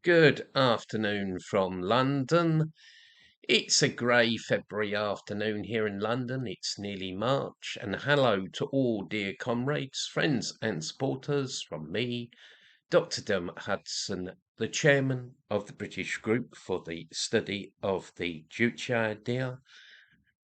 Good afternoon from London. It's a grey February afternoon here in London. It's nearly March. And hello to all dear comrades, friends, and supporters from me, Dr. Dermot Hudson, the chairman of the British Group for the Study of the Juche Idea,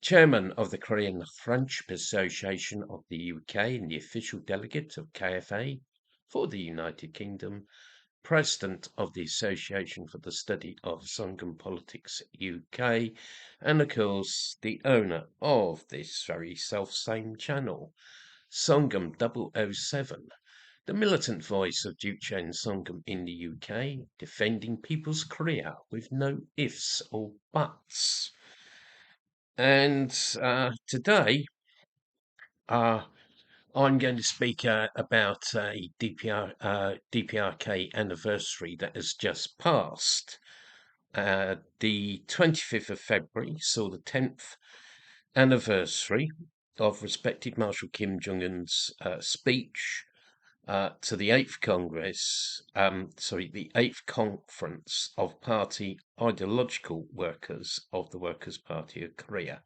chairman of the Korean Friendship Association of the UK, and the official delegate of KFA for the United Kingdom, President of the Association for the Study of Songun Politics UK, and of course the owner of this very self-same channel, Songun 007, the militant voice of Juche and Songun in the UK, defending people's Korea with no ifs or buts. And today, I'm going to speak about a DPRK anniversary that has just passed. The 25th of February saw the 10th anniversary of respected Marshal KIM JONG UN's speech to the 8th Congress, the 8th Conference of Party Ideological Workers of the Workers' Party of Korea,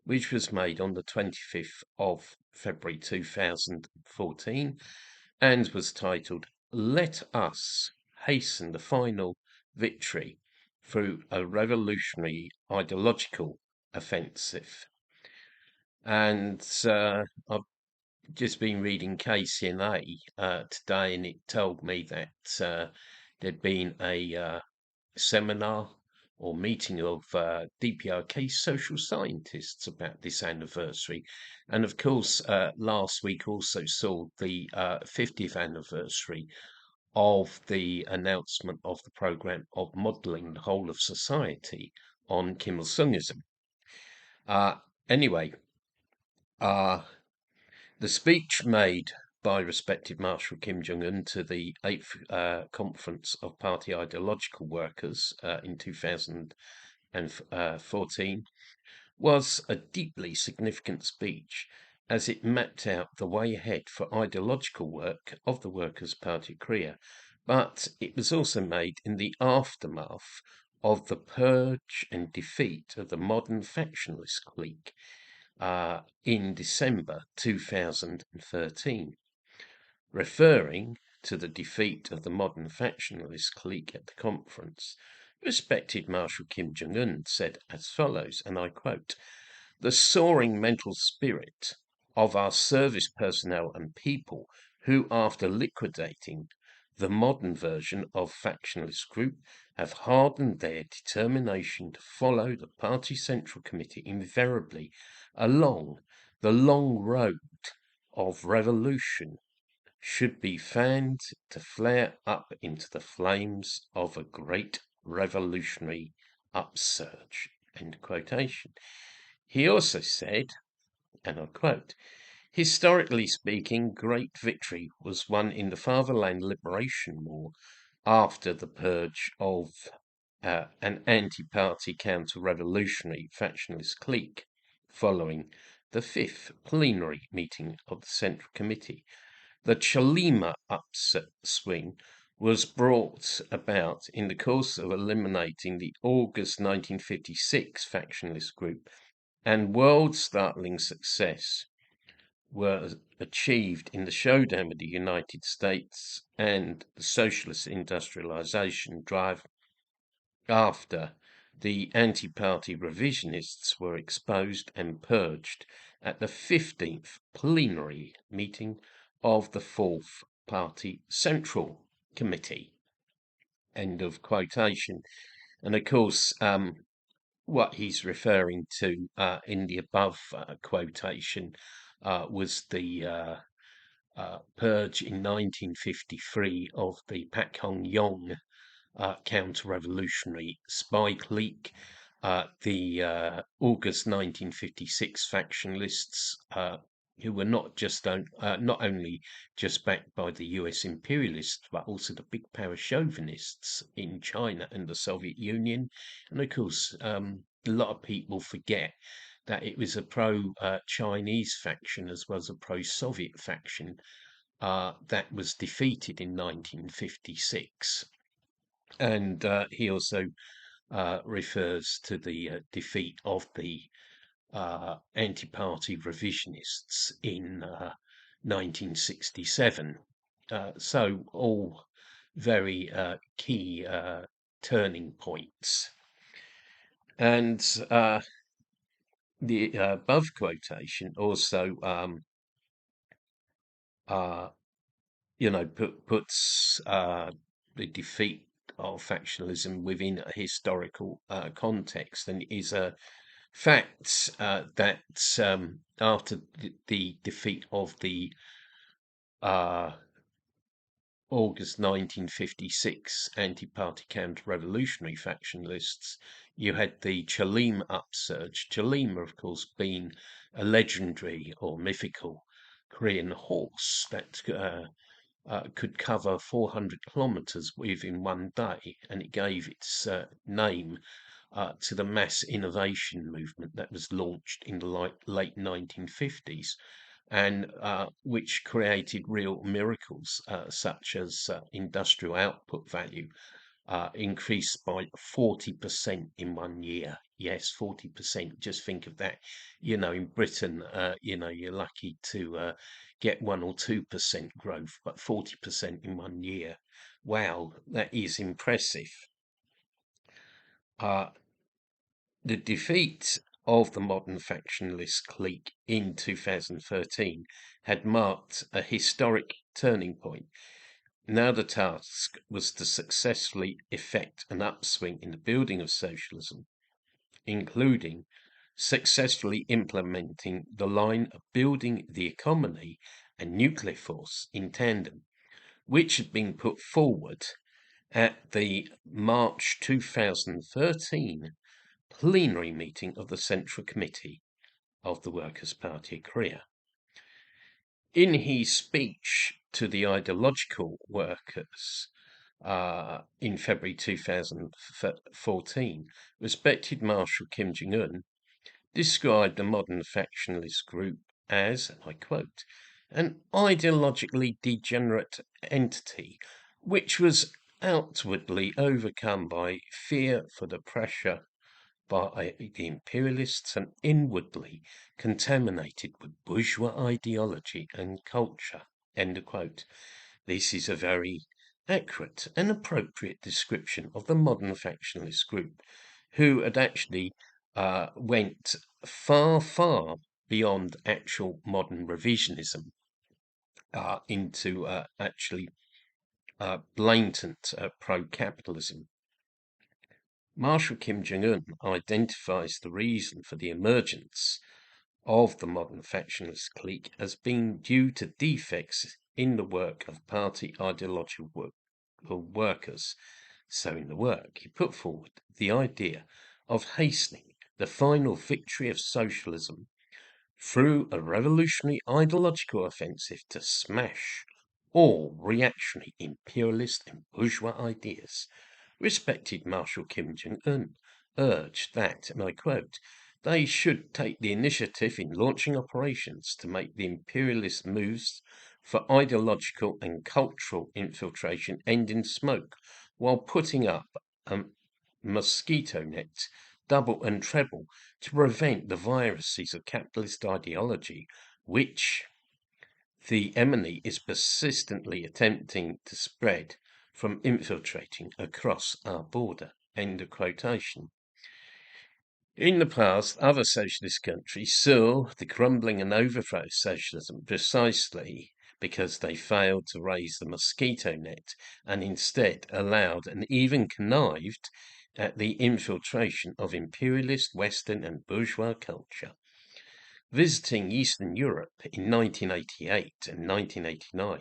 which was made on the 25th of February 2014 and was titled Let Us Hasten the Final Victory Through a Revolutionary Ideological Offensive. And I've just been reading KCNA today, and it told me that there'd been a seminar or meeting of DPRK social scientists about this anniversary. And of course, last week also saw the 50th anniversary of the announcement of the programme of modelling the whole of society on Kim Il-sungism. Anyway, the speech made by respected Marshal KIM JONG UN to the 8th Conference of Party Ideological Workers in 2014 was a deeply significant speech, as it mapped out the way ahead for ideological work of the Workers' Party of Korea. But it was also made in the aftermath of the purge and defeat of the modern factionalist clique in December 2013, referring to the defeat of the modern factionalist clique at the conference. Respected Marshal KIM JONG UN said as follows, and I quote, "The soaring mental spirit of our service personnel and people who, after liquidating the modern version of factionalist group, have hardened their determination to follow the party central committee invariably along the long road of revolution, should be fanned to flare up into the flames of a great revolutionary upsurge." End quotation. He also said, and I quote, "Historically speaking, great victory was won in the Fatherland Liberation War after the purge of an anti-party counter-revolutionary factionalist clique following the 5th plenary meeting of the Central Committee. The Chalima upswing was brought about in the course of eliminating the August 1956 factionalist group, and world-startling success were achieved in the showdown with the United States and the socialist industrialization drive after the anti-party revisionists were exposed and purged at the 15th plenary meeting of the 4th Party Central Committee." End of quotation. And of course, what he's referring to in the above quotation was the purge in 1953 of the Pak Hong-yong counter-revolutionary spy clique, the August 1956 factionalists, who were not only just backed by the US imperialists, but also the big power chauvinists in China and the Soviet Union. And of course, a lot of people forget that it was a pro-Chinese faction as well as a pro-Soviet faction that was defeated in 1956. And he also refers to the defeat of the anti-party revisionists in 1967. So all very key turning points. And the above quotation also, puts the defeat of factionalism within a historical context, and is a fact that after the defeat of the August 1956 anti-party counter-revolutionary factionalists, you had the Cholim upsurge. Cholim, of course, being a legendary or mythical Korean horse that could cover 400 kilometers within one day, and it gave its name to the mass innovation movement that was launched in the late 1950s, and which created real miracles, such as industrial output value increased by 40% in 1 year. Yes, 40%. Just think of that. In Britain, you're lucky to get 1 or 2% growth, but 40% in 1 year. Wow, that is impressive. The defeat of the modern factionalist clique in 2013 had marked a historic turning point. Now the task was to successfully effect an upswing in the building of socialism, including successfully implementing the line of building the economy and nuclear force in tandem, which had been put forward at the March 2013 plenary meeting of the Central Committee of the Workers' Party of Korea. In his speech to the ideological workers in February 2014, respected Marshal KIM JONG UN described the modern factionalist group as, and I quote, an ideologically degenerate entity which was outwardly overcome by fear for the pressure by the imperialists and inwardly contaminated with bourgeois ideology and culture. End of quote. This is a very accurate and appropriate description of the modern factionalist group, who had actually went far, far beyond actual modern revisionism into actually blatant pro-capitalism. Marshal KIM JONG UN identifies the reason for the emergence of the modern factionalist clique as being due to defects in the work of party ideological workers. So in the work, he put forward the idea of hastening the final victory of socialism through a revolutionary ideological offensive to smash all reactionary imperialist and bourgeois ideas. Respected Marshal KIM JONG UN urged that, and I quote, they should take the initiative in launching operations to make the imperialist moves for ideological and cultural infiltration end in smoke, while putting up a mosquito net, double and treble, to prevent the viruses of capitalist ideology, which the enemy is persistently attempting to spread from infiltrating across our border. End of quotation. In the past, other socialist countries saw the crumbling and overthrow of socialism precisely because they failed to raise the mosquito net and instead allowed and even connived at the infiltration of imperialist Western and bourgeois culture. Visiting Eastern Europe in 1988 and 1989,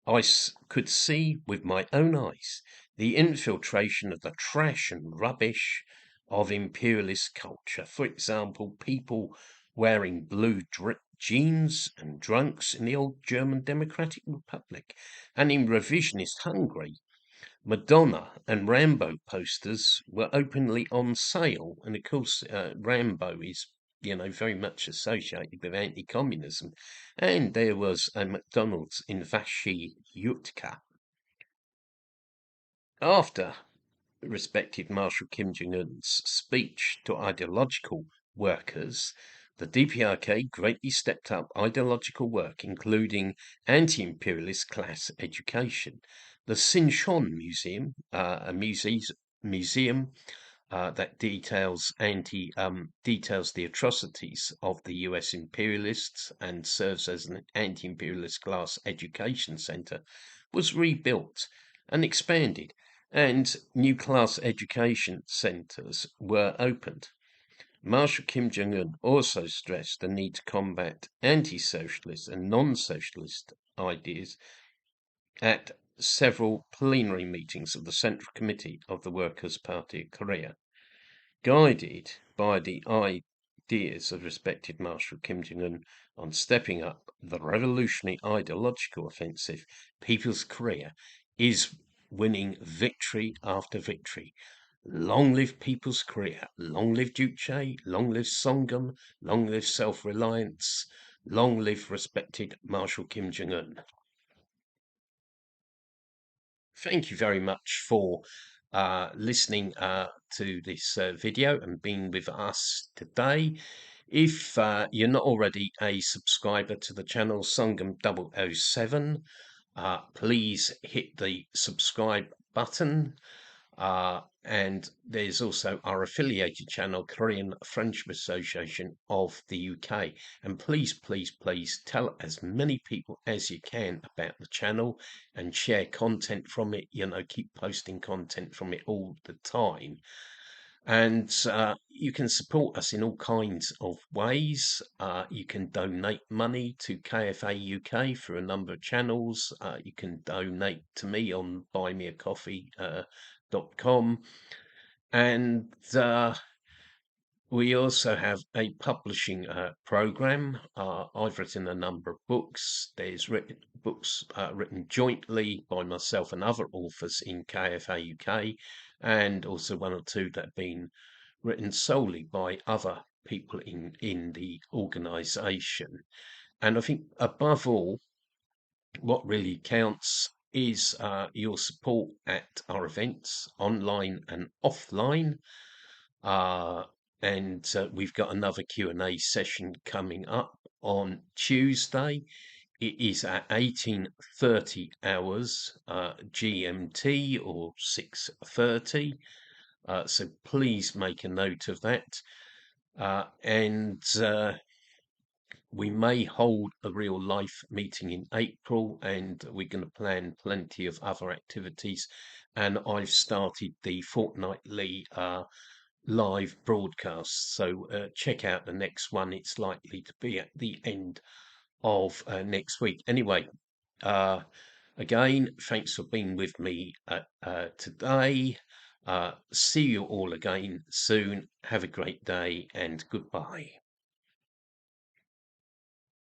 I could see with my own eyes the infiltration of the trash and rubbish of imperialist culture. For example, people wearing blue jeans and drunks in the old German Democratic Republic, and in revisionist Hungary, Madonna and Rambo posters were openly on sale. And of course, Rambo is, very much associated with anti-communism. And there was a McDonald's in Vashi Yutka. After respected Marshal KIM JONG UN's speech to ideological workers, the DPRK greatly stepped up ideological work, including anti-imperialist class education. The Sinchon Museum, a museum that details the atrocities of the U.S. imperialists and serves as an anti-imperialist class education center, was rebuilt and expanded, and new class education centers were opened. Marshal KIM JONG UN also stressed the need to combat anti-socialist and non-socialist ideas at several plenary meetings of the Central Committee of the Workers' Party of Korea. Guided by the ideas of respected Marshal KIM JONG UN on stepping up the Revolutionary Ideological Offensive, People's Korea is winning victory after victory. Long live People's Korea, long live Juche, long live Songun, long live self-reliance, long live respected Marshal KIM JONG UN. Thank you very much for listening to this video and being with us today. If you're not already a subscriber to the channel Songun 007, please hit the subscribe button. And there's also our affiliated channel, Korean Friendship Association of the UK. And please, please, please tell as many people as you can about the channel and share content from it. You know, keep posting content from it all the time. And you can support us in all kinds of ways. You can donate money to KFA UK through a number of channels. You can donate to me on buymeacoffee.com. And we also have a publishing program. I've written a number of books. There's books written jointly by myself and other authors in KFA UK, and also one or two that have been written solely by other people in the organisation. And I think above all, what really counts is your support at our events, online and offline. And we've got another Q&A session coming up on Tuesday. It is at 18:30 hours GMT or 6:30. So please make a note of that. And we may hold a real life meeting in April, and we're going to plan plenty of other activities. And I've started the fortnightly live broadcasts, so check out the next one. It's likely to be at the end of next week. Anyway, again, thanks for being with me today. See you all again soon. Have a great day and goodbye.